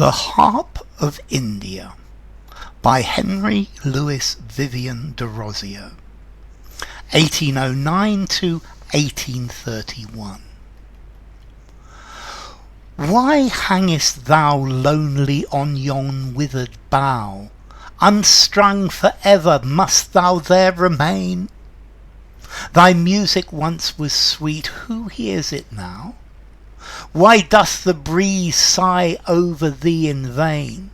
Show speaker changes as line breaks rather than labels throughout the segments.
The Harp of India by Henry Louis Vivian Derozio, 1809 to 1831. Why hangest thou lonely on yon withered bough? Unstrung for ever must thou there remain? Thy music once was sweet, who hears it now? Why doth the breeze sigh over thee in vain?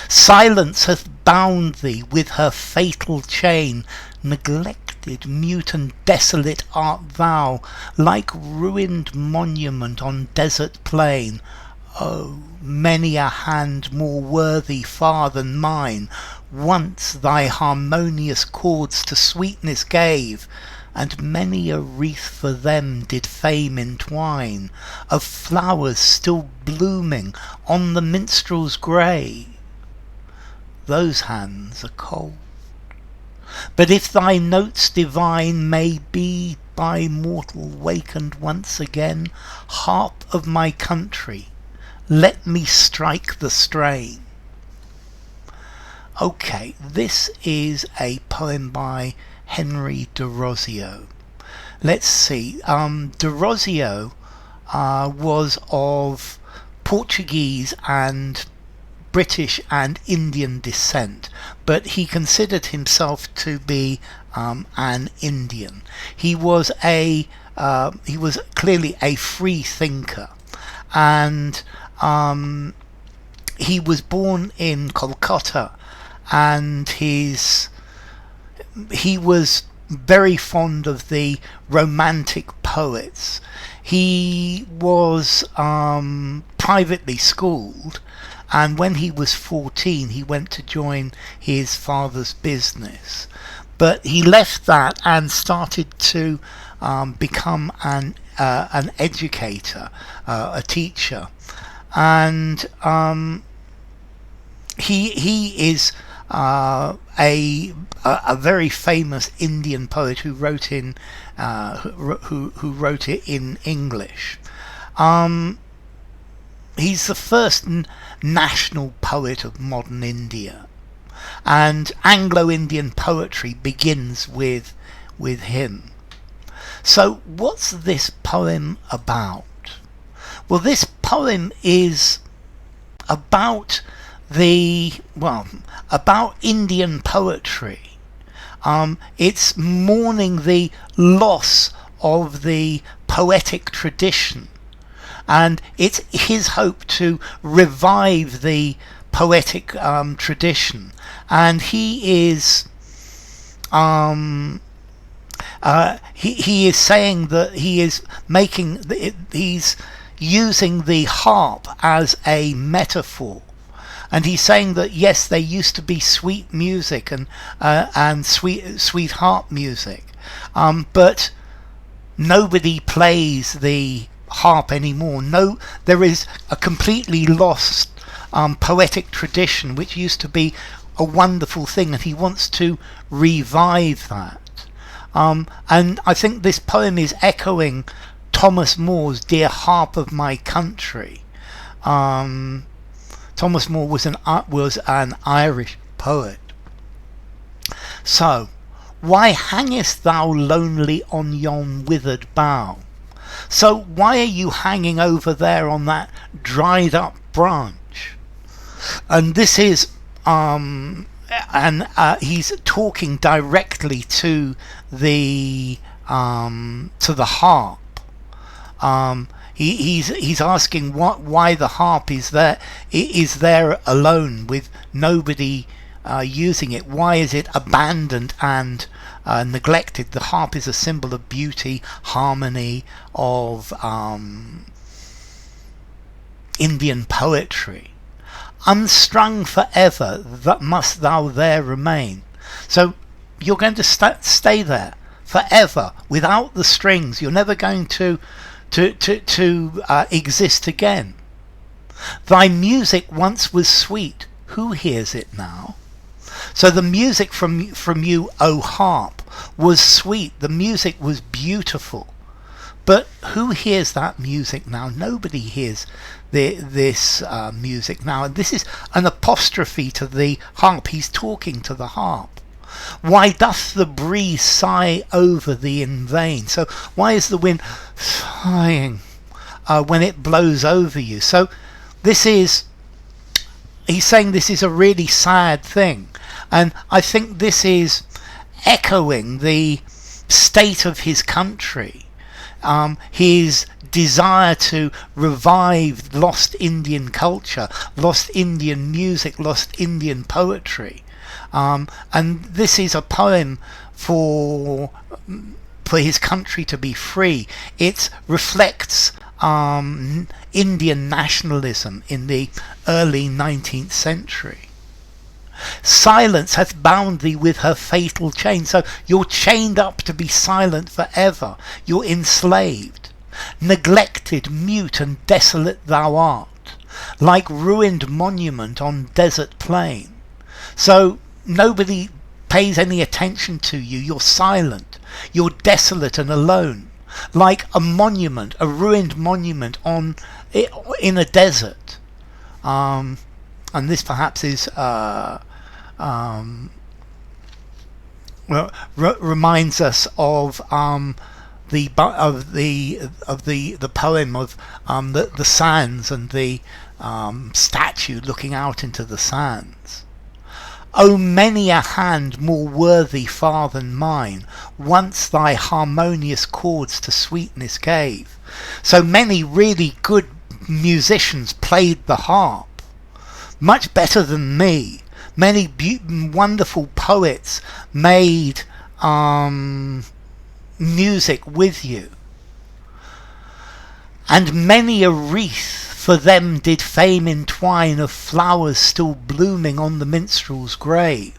Silence hath bound thee with her fatal chain. Neglected, mute and desolate art thou, like ruined monument on desert plain. Oh, many a hand more worthy far than mine once thy harmonious chords to sweetness gave, and many a wreath for them did fame entwine, of flowers still blooming on the minstrel's grave. Those hands are cold. But if thy notes divine may be by mortal wakened once again, harp of my country, let me strike the strain. Okay, this is a poem by Henry Derozio. Let's see. Derozio was of Portuguese and British and Indian descent, but he considered himself to be an Indian. He was clearly a free thinker, and he was born in Kolkata, and he was very fond of the romantic poets. He was privately schooled, and when he was 14 he went to join his father's business, but he left that and started to become an educator, a teacher, and he is a very famous Indian poet who wrote in who wrote it in English. He's the first national poet of modern India, and Anglo-Indian poetry begins with him. So what's this poem about? Well, this poem is about about Indian poetry. It's mourning the loss of the poetic tradition, and it's his hope to revive the poetic tradition. And he is he is saying that he's using the harp as a metaphor. And he's saying that yes, there used to be sweet music and sweet harp music, but nobody plays the harp anymore. No, there is a completely lost poetic tradition which used to be a wonderful thing, and he wants to revive that. And I think this poem is echoing Thomas More's "Dear Harp of My Country." Thomas More was an Irish poet. So, why hangest thou lonely on yon withered bough? So why are you hanging over there on that dried up branch? And this is he's talking directly to the harp. He's asking why the harp is there alone with nobody using it. Why is it abandoned and neglected? The harp is a symbol of beauty, harmony, of Indian poetry. Unstrung forever, that must thou there remain. So you're going to stay there forever without the strings. You're never going to exist again. Thy music once was sweet, who hears it now? So the music from you, O harp, was sweet. The music was beautiful, but who hears that music now? Nobody hears this music now. And this is an apostrophe to the harp. He's talking to the harp. Why doth the breeze sigh over thee in vain? So why is the wind sighing when it blows over you? So he's saying this is a really sad thing. And I think this is echoing the state of his country, his desire to revive lost Indian culture, lost Indian music, lost Indian poetry. And this is a poem for his country to be free. It reflects Indian nationalism in the early 19th century. Silence hath bound thee with her fatal chain. So you're chained up to be silent forever. You're enslaved. Neglected, mute and desolate thou art, like ruined monument on desert plain. So nobody pays any attention to you. You're silent. You're desolate and alone, like a monument, a ruined monument in a desert. And this perhaps is reminds us of the poem of the sands and the statue looking out into the sands. O many a hand more worthy far than mine, once thy harmonious chords to sweetness gave. So many really good musicians played the harp, much better than me. Many wonderful poets made music with you. And many a wreath for them did fame entwine of flowers still blooming on the minstrel's grave.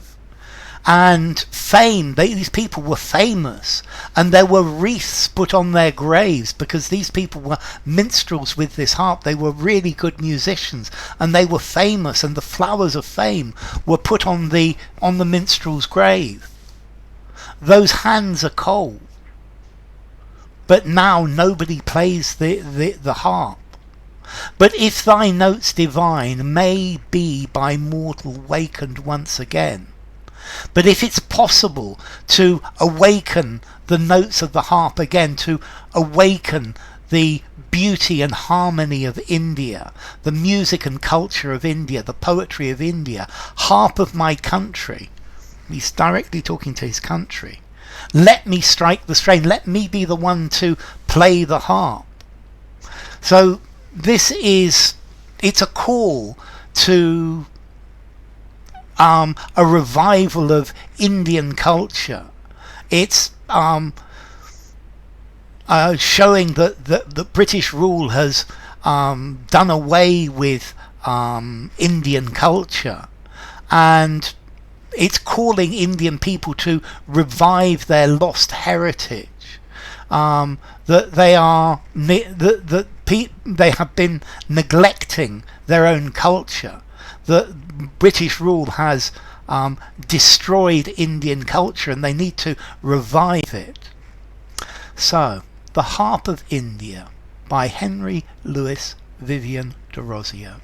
And fame, these people were famous, and there were wreaths put on their graves because these people were minstrels with this harp. They were really good musicians, and they were famous, and the flowers of fame were put on the minstrel's grave. Those hands are cold, but now nobody plays the harp. But if thy notes divine may be by mortal wakened once again, but if it's possible to awaken the notes of the harp again, to awaken the beauty and harmony of India, the music and culture of India, the poetry of India, harp of my country, he's directly talking to his country. Let me strike the strain, let me be the one to play the harp. So it's a call to a revival of Indian culture. It's showing that the British rule has done away with Indian culture, and it's calling Indian people to revive their lost heritage. That they have been neglecting their own culture. The British rule has destroyed Indian culture, and they need to revive it. So, The Harp of India by Henry Louis Vivian Derozio.